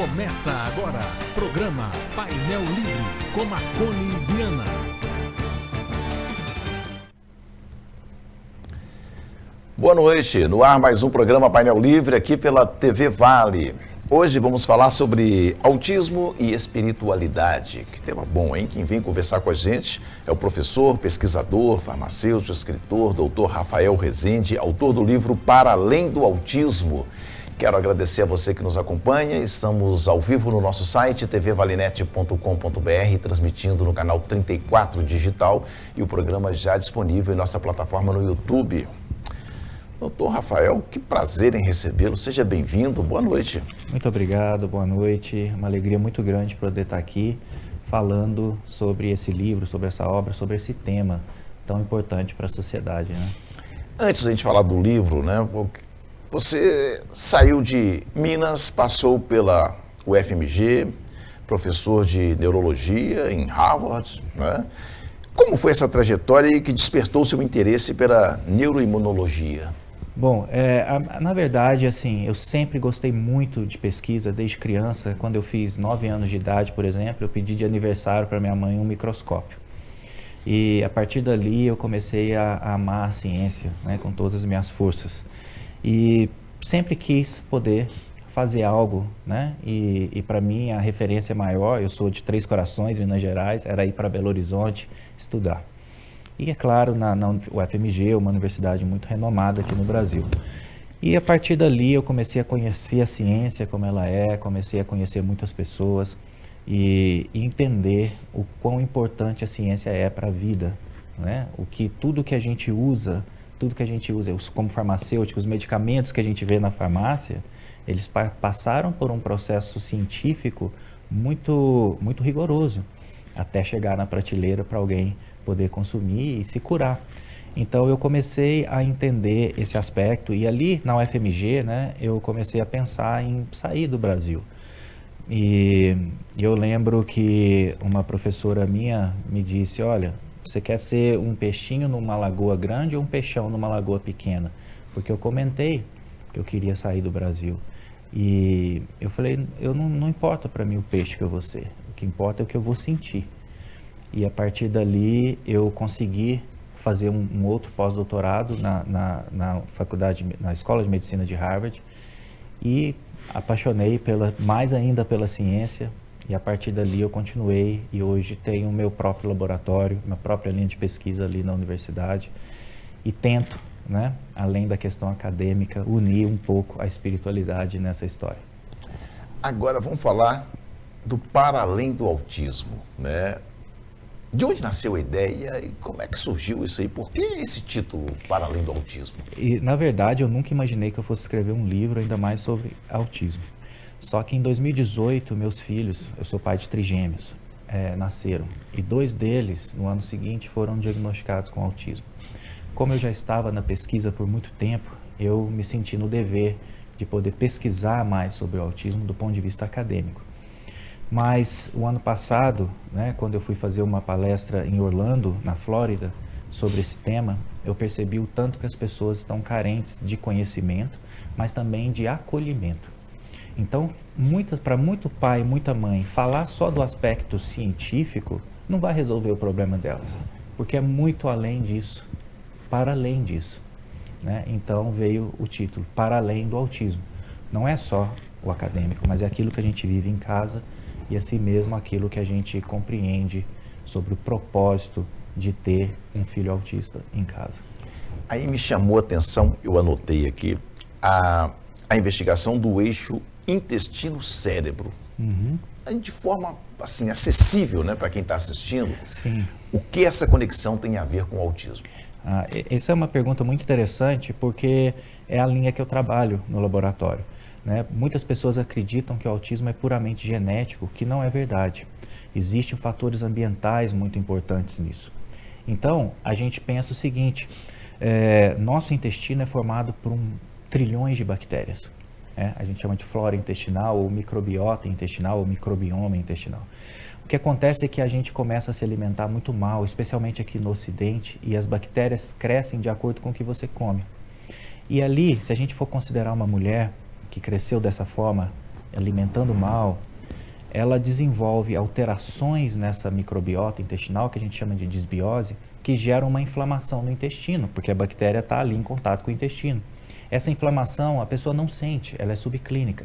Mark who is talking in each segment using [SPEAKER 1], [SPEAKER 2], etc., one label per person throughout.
[SPEAKER 1] Começa agora, programa Painel Livre, com Marconi Viana.
[SPEAKER 2] Boa noite, no ar mais um programa Painel Livre aqui pela TV Vale. Hoje vamos falar sobre autismo e espiritualidade. Que tema bom, hein? Quem vem conversar com a gente é o professor, pesquisador, farmacêutico, escritor, doutor Rafael Rezende, autor do livro Para Além do Autismo. Quero agradecer a você que nos acompanha. Estamos ao vivo no nosso site tvvalinet.com.br, transmitindo no canal 34 digital e o programa já disponível em nossa plataforma no YouTube. Doutor Rafael, que prazer em recebê-lo. Seja bem-vindo. Boa noite.
[SPEAKER 3] Muito obrigado, boa noite. Uma alegria muito grande poder estar aqui falando sobre esse livro, sobre essa obra, sobre esse tema tão importante para a sociedade, né?
[SPEAKER 2] Antes da gente falar do livro, né? Você saiu de Minas, passou pela UFMG, professor de neurologia em Harvard, né? Como foi essa trajetória que despertou seu interesse pela neuroimunologia?
[SPEAKER 3] Bom, na verdade, assim, eu sempre gostei muito de pesquisa desde criança. Quando eu fiz 9 anos de idade, por exemplo, eu pedi de aniversário para minha mãe um microscópio. E a partir dali eu comecei a amar a ciência, né, com todas as minhas forças. E sempre quis poder fazer algo, né? E para mim a referência maior, eu sou de Três Corações, Minas Gerais, era ir para Belo Horizonte estudar. E é claro, na UFMG, uma universidade muito renomada aqui no Brasil. E a partir dali eu comecei a conhecer a ciência como ela é, comecei a conhecer muitas pessoas e entender o quão importante a ciência é para a vida, né? Tudo que a gente usa, como farmacêuticos, os medicamentos que a gente vê na farmácia, eles passaram por um processo científico muito, muito rigoroso, até chegar na prateleira para alguém poder consumir e se curar. Então eu comecei a entender esse aspecto e ali na UFMG, né, eu comecei a pensar em sair do Brasil. E eu lembro que uma professora minha me disse, olha, você quer ser um peixinho numa lagoa grande ou um peixão numa lagoa pequena? Porque eu comentei que eu queria sair do Brasil. E eu falei, não importa para mim o peixe que eu vou ser, o que importa é o que eu vou sentir. E a partir dali eu consegui fazer um outro pós-doutorado na faculdade, na Escola de Medicina de Harvard e apaixonei mais ainda pela ciência. E a partir dali eu continuei e hoje tenho o meu próprio laboratório, minha própria linha de pesquisa ali na universidade e tento, né, além da questão acadêmica, unir um pouco a espiritualidade nessa história.
[SPEAKER 2] Agora vamos falar do Para Além do Autismo, né? De onde nasceu a ideia e como é que surgiu isso aí? Por que esse título, Para Além do Autismo?
[SPEAKER 3] E, na verdade, eu nunca imaginei que eu fosse escrever um livro ainda mais sobre autismo. Só que em 2018, meus filhos, eu sou pai de trigêmeos, nasceram. E 2 deles, no ano seguinte, foram diagnosticados com autismo. Como eu já estava na pesquisa por muito tempo, eu me senti no dever de poder pesquisar mais sobre o autismo do ponto de vista acadêmico. Mas o ano passado, né, quando eu fui fazer uma palestra em Orlando, na Flórida, sobre esse tema, eu percebi o tanto que as pessoas estão carentes de conhecimento, mas também de acolhimento. Então, para muito pai e muita mãe, falar só do aspecto científico não vai resolver o problema delas, porque é muito além disso, para além disso, né? Então veio o título, Para Além do Autismo. Não é só o acadêmico, mas é aquilo que a gente vive em casa e assim mesmo aquilo que a gente compreende sobre o propósito de ter um filho autista em casa.
[SPEAKER 2] Aí me chamou a atenção, eu anotei aqui, a investigação do eixo intestino-cérebro.
[SPEAKER 3] Uhum.
[SPEAKER 2] De forma assim, acessível, né, para quem está assistindo.
[SPEAKER 3] Sim.
[SPEAKER 2] O que essa conexão tem a ver com o autismo?
[SPEAKER 3] Essa é uma pergunta muito interessante porque é a linha que eu trabalho no laboratório, né? Muitas pessoas acreditam que o autismo é puramente genético, que não é verdade. Existem fatores ambientais muito importantes nisso. Então, a gente pensa o seguinte, nosso intestino é formado por trilhões de bactérias. A gente chama de flora intestinal, ou microbiota intestinal, ou microbioma intestinal. O que acontece é que a gente começa a se alimentar muito mal, especialmente aqui no Ocidente, e as bactérias crescem de acordo com o que você come. E ali, se a gente for considerar uma mulher que cresceu dessa forma, alimentando mal, ela desenvolve alterações nessa microbiota intestinal, que a gente chama de disbiose, que geram uma inflamação no intestino, porque a bactéria está ali em contato com o intestino. Essa inflamação a pessoa não sente, ela é subclínica.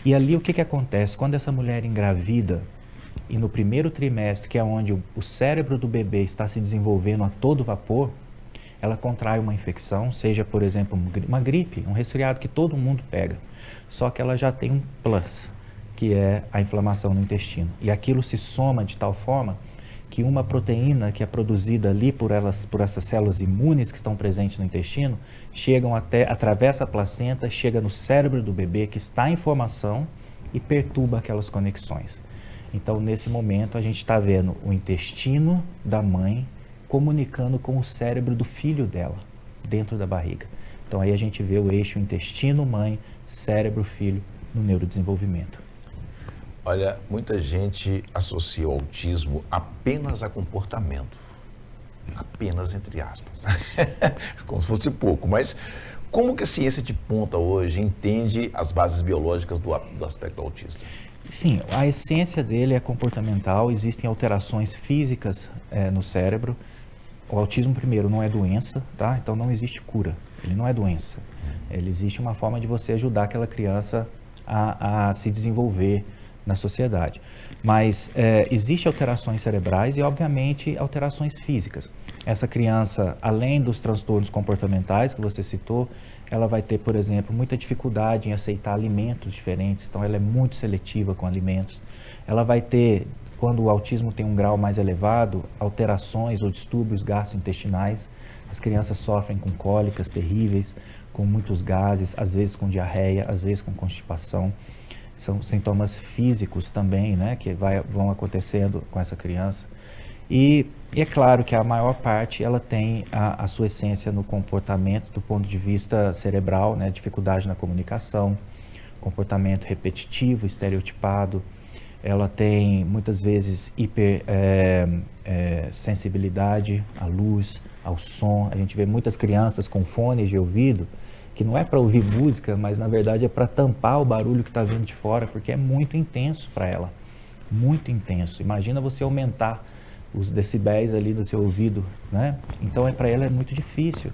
[SPEAKER 3] E ali o que acontece? Quando essa mulher engravida, e no primeiro trimestre, que é onde o cérebro do bebê está se desenvolvendo a todo vapor, ela contrai uma infecção, seja, por exemplo, uma gripe, um resfriado que todo mundo pega. Só que ela já tem um plus, que é a inflamação no intestino. E aquilo se soma de tal forma que uma proteína que é produzida ali por essas células imunes que estão presentes no intestino, atravessa a placenta, chega no cérebro do bebê que está em formação e perturba aquelas conexões. Então, nesse momento, a gente está vendo o intestino da mãe comunicando com o cérebro do filho dela, dentro da barriga. Então, aí a gente vê o eixo intestino-mãe, cérebro-filho no neurodesenvolvimento.
[SPEAKER 2] Olha, muita gente associa o autismo apenas a comportamento. Apenas entre aspas. Como se fosse pouco. Mas como que a ciência de ponta hoje entende as bases biológicas do aspecto autista?
[SPEAKER 3] Sim, a essência dele é comportamental, existem alterações físicas no cérebro. O autismo, primeiro, não é doença, tá? Então não existe cura, ele não é doença. Ele existe uma forma de você ajudar aquela criança a se desenvolver na sociedade. Mas existem alterações cerebrais e, obviamente, alterações físicas. Essa criança, além dos transtornos comportamentais que você citou, ela vai ter, por exemplo, muita dificuldade em aceitar alimentos diferentes, então ela é muito seletiva com alimentos. Ela vai ter, quando o autismo tem um grau mais elevado, alterações ou distúrbios gastrointestinais. As crianças sofrem com cólicas terríveis, com muitos gases, às vezes com diarreia, às vezes com constipação. São sintomas físicos também, né, que vão acontecendo com essa criança. E é claro que a maior parte ela tem a sua essência no comportamento do ponto de vista cerebral, né, dificuldade na comunicação, comportamento repetitivo, estereotipado. Ela tem muitas vezes hipersensibilidade à luz, ao som. A gente vê muitas crianças com fones de ouvido, que não é para ouvir música, mas na verdade é para tampar o barulho que está vindo de fora, porque é muito intenso para ela, muito intenso. Imagina você aumentar os decibéis ali do seu ouvido, né? Então para ela é muito difícil.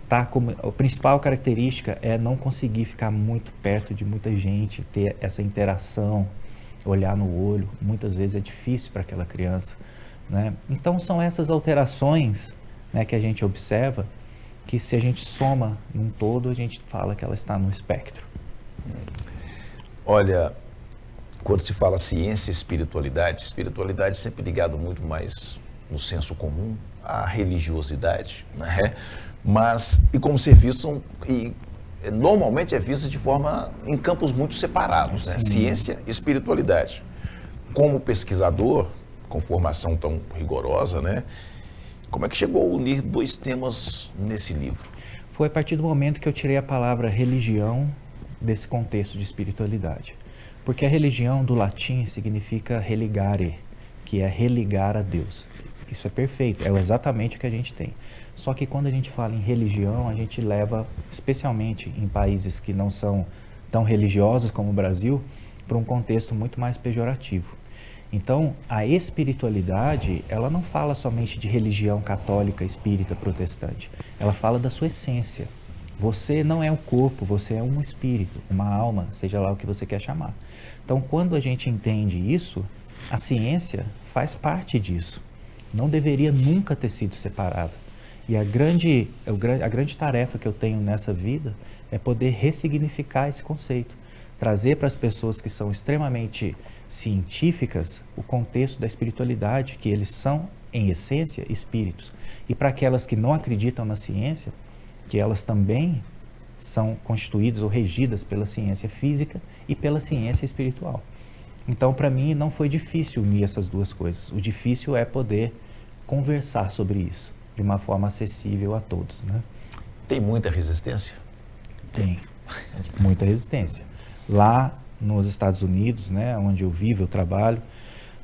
[SPEAKER 3] A principal característica é não conseguir ficar muito perto de muita gente, ter essa interação, olhar no olho. Muitas vezes é difícil para aquela criança, né? Então são essas alterações, né, que a gente observa, que se a gente soma num todo, a gente fala que ela está no espectro.
[SPEAKER 2] Olha, quando se fala ciência e espiritualidade é sempre ligado muito mais no senso comum, à religiosidade, né? Mas, e como ser visto, normalmente é visto de forma, em campos muito separados, né? Ciência e espiritualidade. Como pesquisador, com formação tão rigorosa, né? Como é que chegou a unir dois temas nesse livro?
[SPEAKER 3] Foi a partir do momento que eu tirei a palavra religião desse contexto de espiritualidade. Porque a religião do latim significa religare, que é religar a Deus. Isso é perfeito, é exatamente o que a gente tem. Só que quando a gente fala em religião, a gente leva, especialmente em países que não são tão religiosos como o Brasil, para um contexto muito mais pejorativo. Então, a espiritualidade, ela não fala somente de religião católica, espírita, protestante. Ela fala da sua essência. Você não é um corpo, você é um espírito, uma alma, seja lá o que você quer chamar. Então, quando a gente entende isso, a ciência faz parte disso. Não deveria nunca ter sido separada. E a grande tarefa que eu tenho nessa vida é poder ressignificar esse conceito. Trazer para as pessoas que são extremamente científicas o contexto da espiritualidade, que eles são, em essência, espíritos. E para aquelas que não acreditam na ciência, que elas também são constituídas ou regidas pela ciência física e pela ciência espiritual. Então, para mim, não foi difícil unir essas duas coisas. O difícil é poder conversar sobre isso de uma forma acessível a todos, né?
[SPEAKER 2] Tem muita resistência?
[SPEAKER 3] Tem, muita resistência. Lá nos Estados Unidos, né, onde eu vivo, eu trabalho,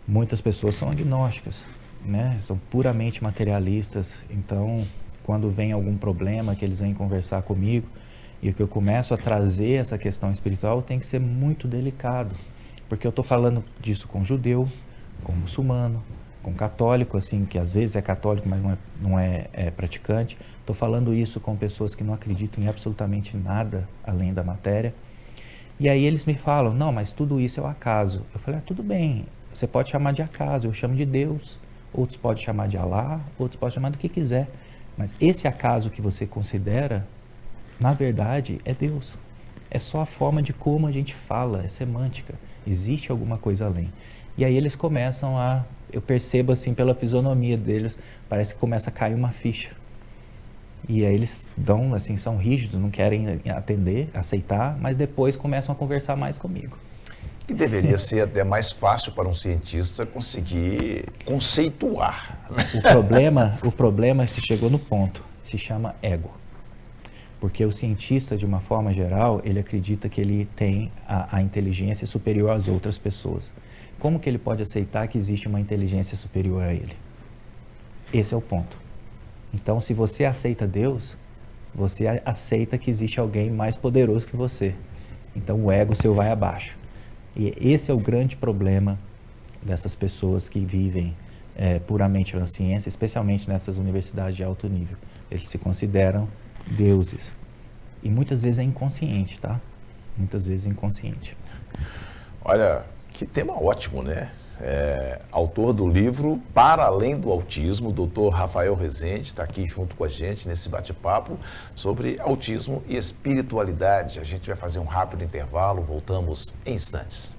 [SPEAKER 3] muitas pessoas são agnósticas, né? São puramente materialistas. Então, quando vem algum problema que eles vêm conversar comigo, e que eu começo a trazer essa questão espiritual, tem que ser muito delicado, porque eu estou falando disso com judeu, com muçulmano, com católico, assim, que às vezes é católico, mas não é praticante. Estou falando isso com pessoas que não acreditam em absolutamente nada além da matéria. E aí eles me falam, não, mas tudo isso é o acaso. Eu falei, tudo bem, você pode chamar de acaso, eu chamo de Deus. Outros podem chamar de Alá, outros podem chamar do que quiser. Mas esse acaso que você considera, na verdade, é Deus. É só a forma de como a gente fala, é semântica. Existe alguma coisa além. E aí eles começam eu percebo assim pela fisionomia deles, parece que começa a cair uma ficha. E aí eles assim, são rígidos, não querem atender, aceitar, mas depois começam a conversar mais comigo.
[SPEAKER 2] Que deveria ser até mais fácil para um cientista conseguir conceituar.
[SPEAKER 3] O problema se chegou no ponto, se chama ego. Porque o cientista, de uma forma geral, ele acredita que ele tem a inteligência superior às outras pessoas. Como que ele pode aceitar que existe uma inteligência superior a ele? Esse é o ponto. Então, se você aceita Deus, você aceita que existe alguém mais poderoso que você. Então, o ego seu vai abaixo. E esse é o grande problema dessas pessoas que vivem puramente na ciência, especialmente nessas universidades de alto nível. Eles se consideram deuses. E muitas vezes é inconsciente, tá? Muitas vezes é inconsciente.
[SPEAKER 2] Olha, que tema ótimo, né? Autor do livro Para Além do Autismo, o Dr. Rafael Rezende está aqui junto com a gente nesse bate-papo sobre autismo e espiritualidade. A gente vai fazer um rápido intervalo, voltamos em instantes.